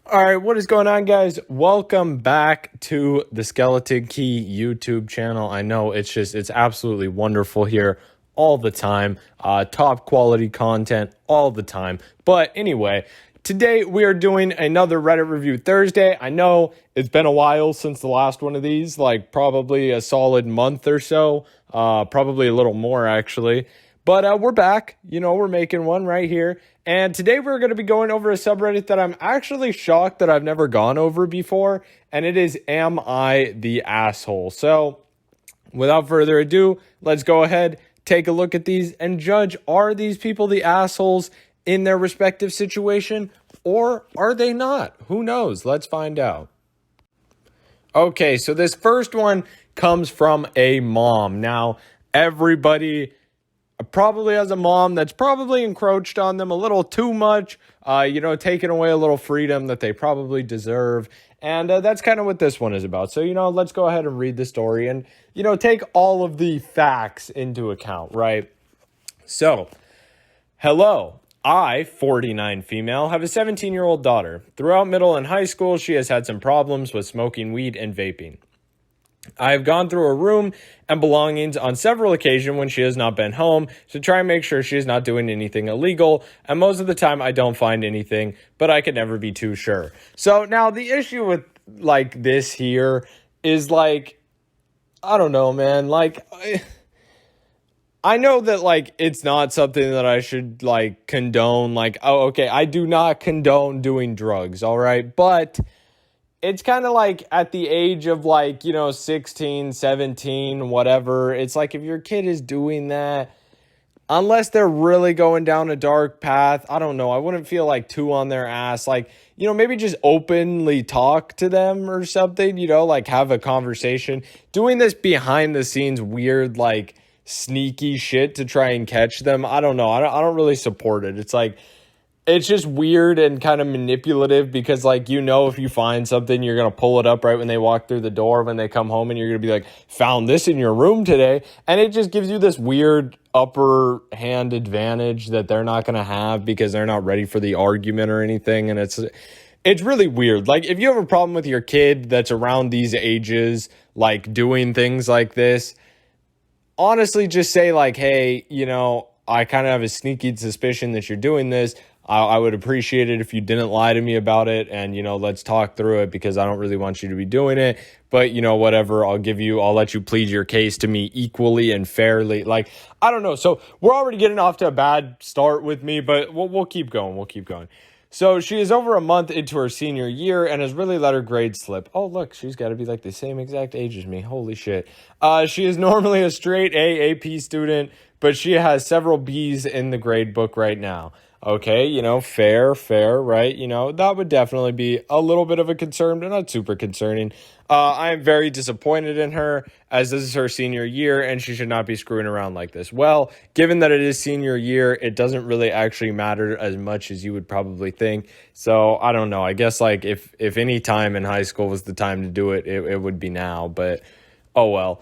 All right, what is going on, guys? Welcome back to the Skeleton Key YouTube channel. I know it's absolutely wonderful here all the time. Top quality content all the time. But anyway, today we are doing another Reddit Review Thursday. I know it's been a while since the last one of these, like probably a solid month or so, probably a little more actually. But we're back. We're making one right here. And today we're going to be going over a subreddit that I'm actually shocked that I've never gone over before. And it is, Am I the Asshole? So without further ado, let's go ahead, take a look at these and judge, are these people the assholes in their respective situation? Or are they not? Who knows? Let's find out. Okay, so this first one comes from a mom. Now, everybody probably has a mom that's probably encroached on them a little too much, taking away a little freedom that they probably deserve. And that's kind of what this one is about. So, let's go ahead and read the story and, take all of the facts into account, right? So, hello. I, 49 female, have a 17-year-old daughter. Throughout middle and high school, she has had some problems with smoking weed and vaping. I have gone through her room and belongings on several occasions when she has not been home to try and make sure she is not doing anything illegal, and most of the time I don't find anything, but I can never be too sure. So now the issue with like this here is like, I don't know, man, like I know that like it's not something that I should like condone, like, oh, okay, I do not condone doing drugs, all right, but it's kind of like at the age of like, 16, 17, whatever. It's like if your kid is doing that, unless they're really going down a dark path, I don't know. I wouldn't feel like too on their ass. Like, maybe just openly talk to them or something, like have a conversation. Doing this behind the scenes weird, like sneaky shit to try and catch them. I don't know. I don't really support it. It's like, it's just weird and kind of manipulative because, like, if you find something, you're going to pull it up right when they walk through the door, when they come home, and you're going to be like, found this in your room today. And it just gives you this weird upper hand advantage that they're not going to have because they're not ready for the argument or anything. And it's really weird. Like, if you have a problem with your kid that's around these ages, like, doing things like this, honestly, just say, like, hey, I kind of have a sneaky suspicion that you're doing this. I would appreciate it if you didn't lie to me about it and, let's talk through it because I don't really want you to be doing it. But, whatever, I'll let you plead your case to me equally and fairly. Like, I don't know. So we're already getting off to a bad start with me, but we'll keep going. We'll keep going. So she is over a month into her senior year and has really let her grades slip. Oh, look, she's got to be like the same exact age as me. Holy shit. She is normally a straight AP student, but she has several B's in the grade book right now. Okay, fair, right? That would definitely be a little bit of a concern, but not super concerning. I am very disappointed in her, as this is her senior year, and she should not be screwing around like this. Well, given that it is senior year, it doesn't really actually matter as much as you would probably think. So, I don't know. I guess, like, if any time in high school was the time to do it, it would be now, but oh well.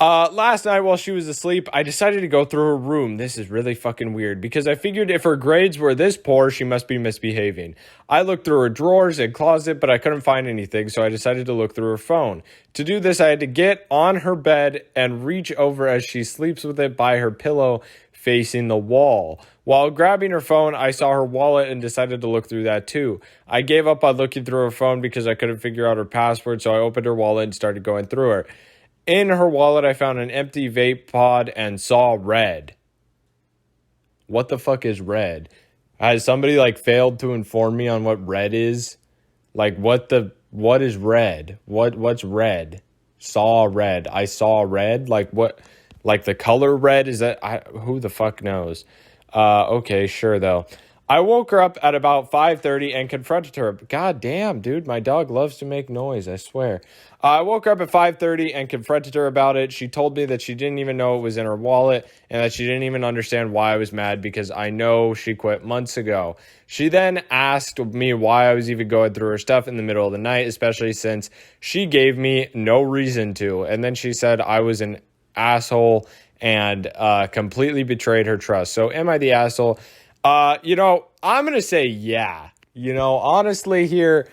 Last night while she was asleep, I decided to go through her room. This is really fucking weird because I figured if her grades were this poor, she must be misbehaving. I looked through her drawers and closet, but I couldn't find anything, so I decided to look through her phone. To do this, I had to get on her bed and reach over as she sleeps with it by her pillow facing the wall. While grabbing her phone, I saw her wallet and decided to look through that too. I gave up on looking through her phone because I couldn't figure out her password, so I opened her wallet and started going through her. In her wallet, I found an empty vape pod and saw red. What the fuck is red? Has somebody like failed to inform me on what red is? Like what is red? What's red? Saw red. I saw red. Like what? Like the color red? Is that who the fuck knows? Okay, sure though. I woke her up at about 5:30 and confronted her. God damn, dude, my dog loves to make noise, I swear. I woke her up at 5:30 and confronted her about it. She told me that she didn't even know it was in her wallet and that she didn't even understand why I was mad because I know she quit months ago. She then asked me why I was even going through her stuff in the middle of the night, especially since she gave me no reason to. And then she said I was an asshole and completely betrayed her trust. So am I the asshole? I'm going to say yeah. Honestly here,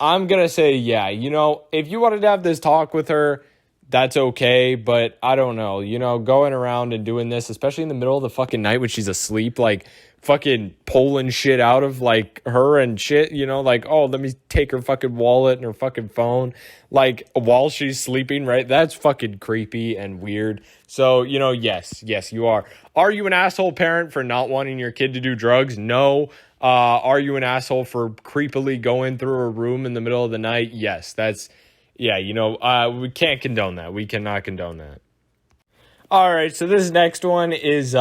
I'm going to say, yeah, if you wanted to have this talk with her, that's okay. But I don't know, going around and doing this, especially in the middle of the fucking night when she's asleep, like fucking pulling shit out of like her and shit, like, oh, let me take her fucking wallet and her fucking phone, like while she's sleeping, right? That's fucking creepy and weird. So, yes, you are. Are you an asshole parent for not wanting your kid to do drugs? No. Are you an asshole for creepily going through a room in the middle of the night? Yes, we can't condone that. We cannot condone that. All right, so this next one is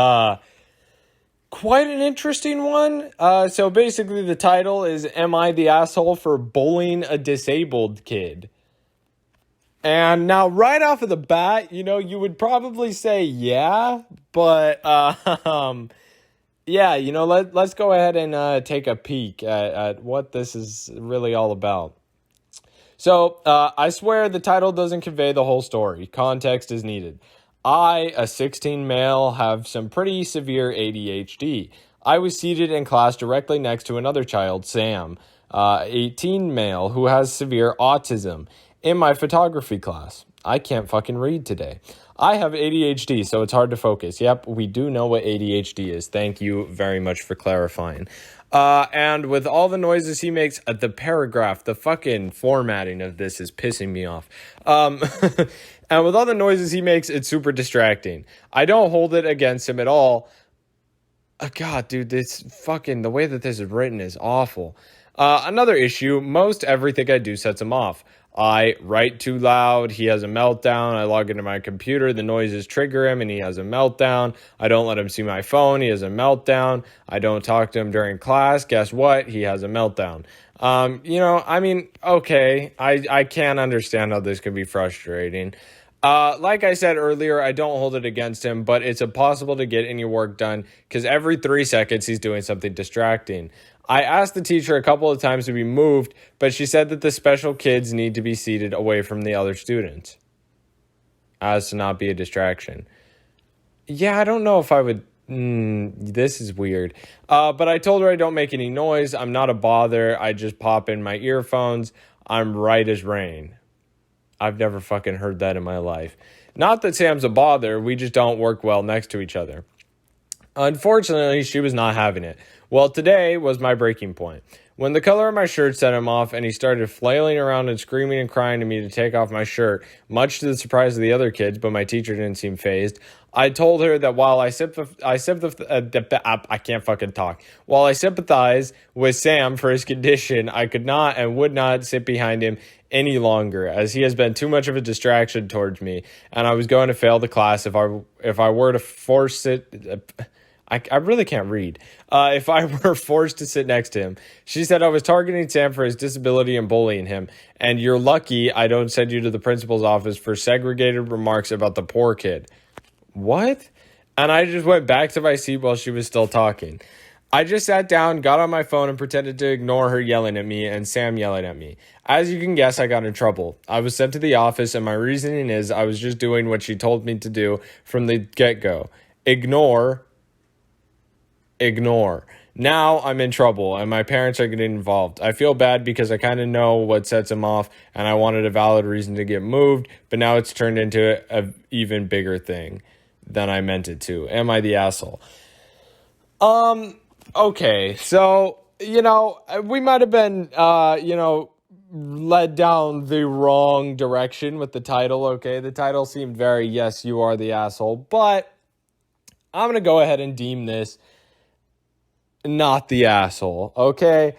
quite an interesting one. So basically the title is, Am I the asshole for bullying a disabled kid? And now right off of the bat, you would probably say yeah, but yeah, let's go ahead and take a peek at what this is really all about. So, I swear the title doesn't convey the whole story. Context is needed. I, a 16 male, have some pretty severe ADHD. I was seated in class directly next to another child, Sam, 18 male, who has severe autism, in my photography class. I can't fucking read today. I have ADHD, so it's hard to focus. Yep, we do know what ADHD is. Thank you very much for clarifying. And with all the noises he makes, the paragraph, the fucking formatting of this is pissing me off. And with all the noises he makes, it's super distracting. I don't hold it against him at all. God, dude, the way that this is written is awful. Another issue, most everything I do sets him off. I write too loud, he has a meltdown. I log into my computer, the noises trigger him and he has a meltdown. I don't let him see my phone, he has a meltdown. I don't talk to him during class, guess what? He has a meltdown. Okay, I can understand how this could be frustrating. Like I said earlier, I don't hold it against him, but it's impossible to get any work done because every 3 seconds he's doing something distracting. I asked the teacher a couple of times to be moved, but she said that the special kids need to be seated away from the other students as to not be a distraction. Yeah, I don't know if I would... this is weird. But I told her I don't make any noise. I'm not a bother. I just pop in my earphones. I'm right as rain. I've never fucking heard that in my life. Not that Sam's a bother. We just don't work well next to each other. Unfortunately, she was not having it. Well, today was my breaking point. When the color of my shirt set him off and he started flailing around and screaming and crying to me to take off my shirt, much to the surprise of the other kids, but my teacher didn't seem fazed, I told her that while I can't fucking talk. While I sympathize with Sam for his condition, I could not and would not sit behind him any longer, as he has been too much of a distraction towards me, and I was going to fail the class if I were to force it. I really can't read. If I were forced to sit next to him. She said I was targeting Sam for his disability and bullying him, and you're lucky I don't send you to the principal's office for segregated remarks about the poor kid. What? And I just went back to my seat while she was still talking. I just sat down, got on my phone, and pretended to ignore her yelling at me and Sam yelling at me. As you can guess, I got in trouble. I was sent to the office, and my reasoning is I was just doing what she told me to do from the get-go. Ignore. Now I'm in trouble, and my parents are getting involved. I feel bad because I kind of know what sets him off, and I wanted a valid reason to get moved, but now it's turned into an even bigger thing than I meant it to. Am I the asshole? Okay, so, we might have been, led down the wrong direction with the title, okay? The title seemed very, yes, you are the asshole, but I'm going to go ahead and deem this not the asshole, okay?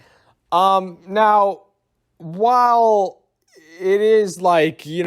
Now, while it is like, you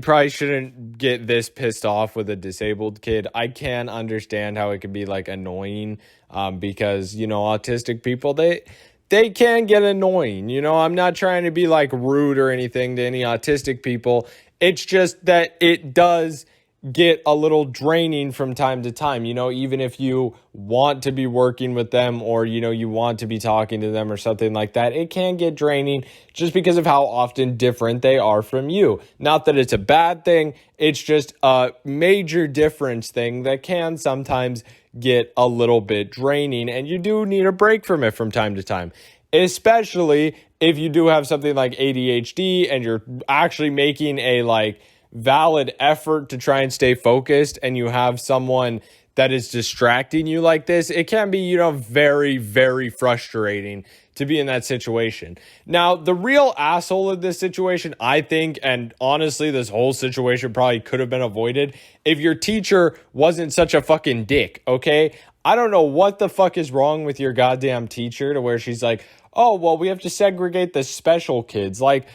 probably shouldn't get this pissed off with a disabled kid, I can understand how it can be, like, annoying, because, autistic people, they can get annoying, I'm not trying to be, like, rude or anything to any autistic people, it's just that it does get a little draining from time to time, even if you want to be working with them or, you want to be talking to them or something like that, it can get draining just because of how often different they are from you. Not that it's a bad thing, it's just a major difference thing that can sometimes get a little bit draining, and you do need a break from it from time to time. especially if you do have something like ADHD and you're actually making a like valid effort to try and stay focused, and you have someone that is distracting you like this. It can be, very, very frustrating to be in that situation. Now, the real asshole of this situation, I think, and honestly, this whole situation probably could have been avoided if your teacher wasn't such a fucking dick, okay? I don't know what the fuck is wrong with your goddamn teacher to where she's like, oh, well, we have to segregate the special kids. Like,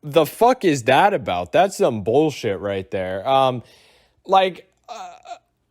the fuck is that about? That's some bullshit right there.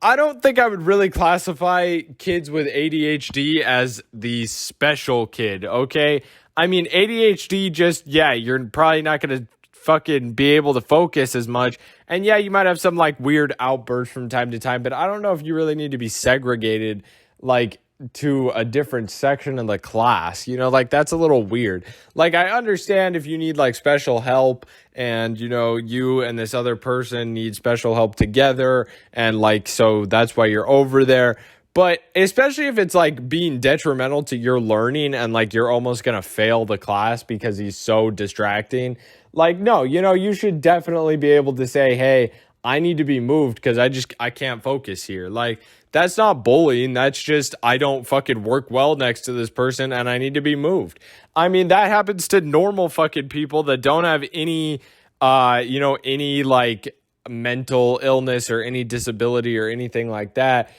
I don't think I would really classify kids with ADHD as the special kid, okay? I mean, ADHD just, yeah, you're probably not going to fucking be able to focus as much. And yeah, you might have some like weird outbursts from time to time, but I don't know if you really need to be segregated like to a different section of the class, like that's a little weird. Like, I understand if you need like special help and, you and this other person need special help together. And like, so that's why you're over there. But especially if it's like being detrimental to your learning and like you're almost going to fail the class because he's so distracting. Like, no, you should definitely be able to say, hey, I need to be moved because I can't focus here. Like, that's not bullying. That's just, I don't fucking work well next to this person and I need to be moved. I mean, that happens to normal fucking people that don't have any, any like mental illness or any disability or anything like that.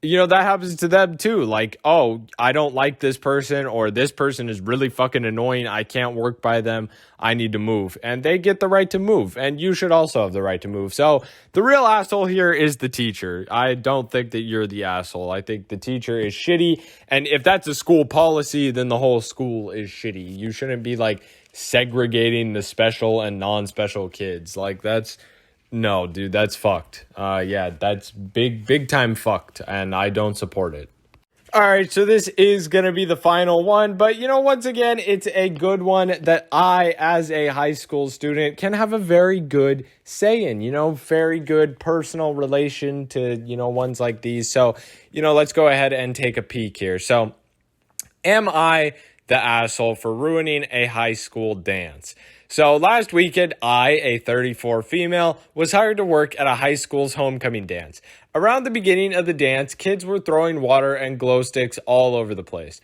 That happens to them too. Like, oh, I don't like this person, or this person is really fucking annoying. I can't work by them. I need to move. And they get the right to move. And you should also have the right to move. So the real asshole here is the teacher. I don't think that you're the asshole. I think the teacher is shitty. And if that's a school policy, then the whole school is shitty. You shouldn't be like segregating the special and non-special kids. Like, no, dude, that's fucked. Yeah, that's big time fucked, and I don't support it. All right, so this is going to be the final one, but once again, it's a good one that I, as a high school student, can have a very good say in, very good personal relation to, ones like these. So, let's go ahead and take a peek here. So, am I the asshole for ruining a high school dance? So last weekend, I, a 34 female, was hired to work at a high school's homecoming dance. Around the beginning of the dance, kids were throwing water and glow sticks all over the place.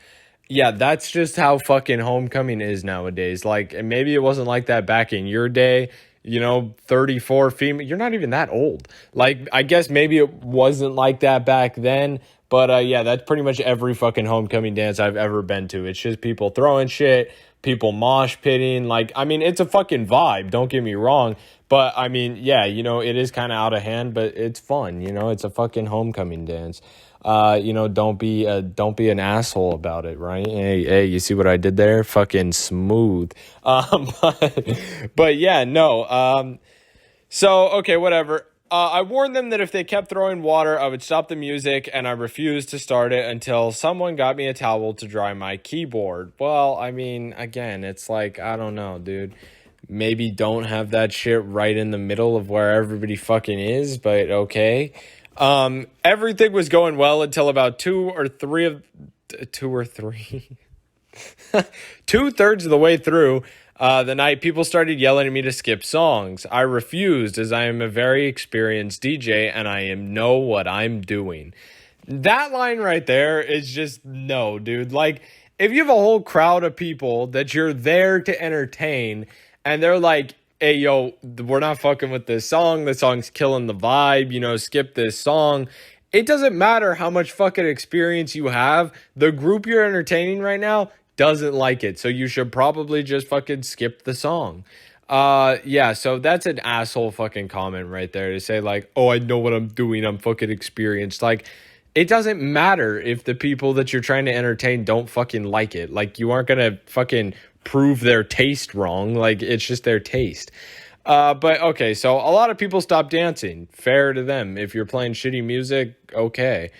Yeah, that's just how fucking homecoming is nowadays. Like, and maybe it wasn't like that back in your day. 34 female, you're not even that old. Like, I guess maybe it wasn't like that back then. But yeah, that's pretty much every fucking homecoming dance I've ever been to. It's just people throwing shit, people mosh pitting. Like, I mean, it's a fucking vibe, don't get me wrong. But I mean, yeah, it is kind of out of hand, but it's fun. It's a fucking homecoming dance. Don't be an asshole about it, right? Hey, you see what I did there? Fucking smooth. But yeah, no. So, okay, whatever. I warned them that if they kept throwing water, I would stop the music, and I refused to start it until someone got me a towel to dry my keyboard. Well, I mean, again, it's like, I don't know, dude. Maybe don't have that shit right in the middle of where everybody fucking is, but okay. Everything was going well until about 2/3 of the way through the night, people started yelling at me to skip songs. I refused, as I am a very experienced DJ and I know what I'm doing. That line right there is just no, dude. Like, if you have a whole crowd of people that you're there to entertain and they're like, hey, yo, we're not fucking with this song. The song's killing the vibe. Skip this song. It doesn't matter how much fucking experience you have. The group you're entertaining right now doesn't like it, so you should probably just fucking skip the song. Yeah, so that's an asshole fucking comment right there to say like, oh, I know what I'm doing, I'm fucking experienced. Like, it doesn't matter if the people that you're trying to entertain don't fucking like it. Like, you aren't gonna fucking prove their taste wrong. Like, it's just their taste. But okay, so a lot of people stopped dancing. Fair to them. If you're playing shitty music, okay.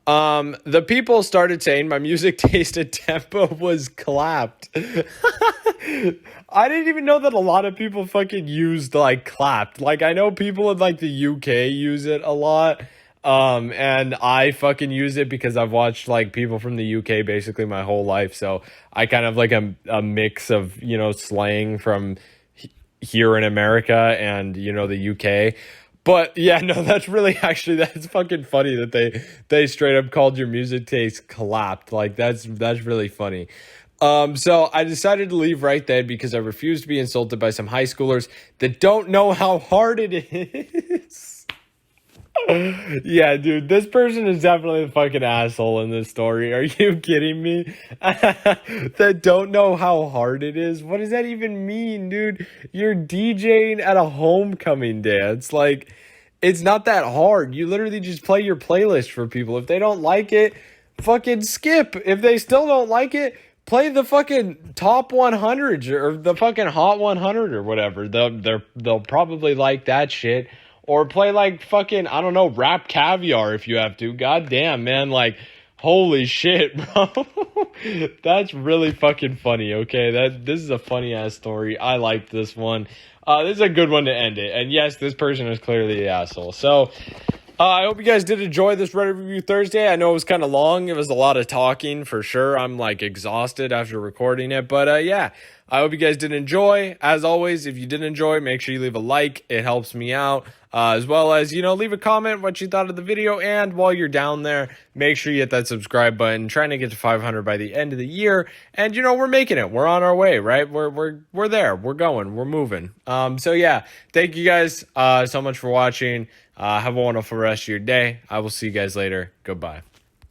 The people started saying my music taste and tempo was clapped. I didn't even know that a lot of people fucking used like clapped. Like, I know people in like the UK use it a lot. And I fucking use it because I've watched like people from the UK basically my whole life. So I kind of like a mix of, slang from here in America and, the UK. But yeah, no, that's fucking funny that they straight up called your music taste collapsed. Like that's really funny. So I decided to leave right then because I refused to be insulted by some high schoolers that don't know how hard it is. Yeah, dude, this person is definitely the fucking asshole in this story. Are you kidding me? That don't know how hard it is? What does that even mean, dude? You're DJing at a homecoming dance. Like, it's not that hard. You literally just play your playlist for people. If they don't like it, fucking skip. If they still don't like it, play the fucking top 100 or the fucking hot 100 or whatever. They'll probably like that shit. Or play like fucking, I don't know, Rap Caviar if you have to. God damn, man. Like, holy shit, bro. That's really fucking funny, okay? This is a funny ass story. I like this one. This is a good one to end it. And yes, this person is clearly the asshole. So, I hope you guys did enjoy this Reddit Review Thursday. I know it was kind of long. It was a lot of talking for sure. I'm like exhausted after recording it. But yeah, I hope you guys did enjoy. As always, if you did enjoy, make sure you leave a like. It helps me out. As well as, leave a comment what you thought of the video. And while you're down there, make sure you hit that subscribe button. Trying to get to 500 by the end of the year. And, we're making it. We're on our way, right? We're there. We're going. We're moving. So yeah, thank you guys so much for watching. Have a wonderful rest of your day. I will see you guys later. Goodbye.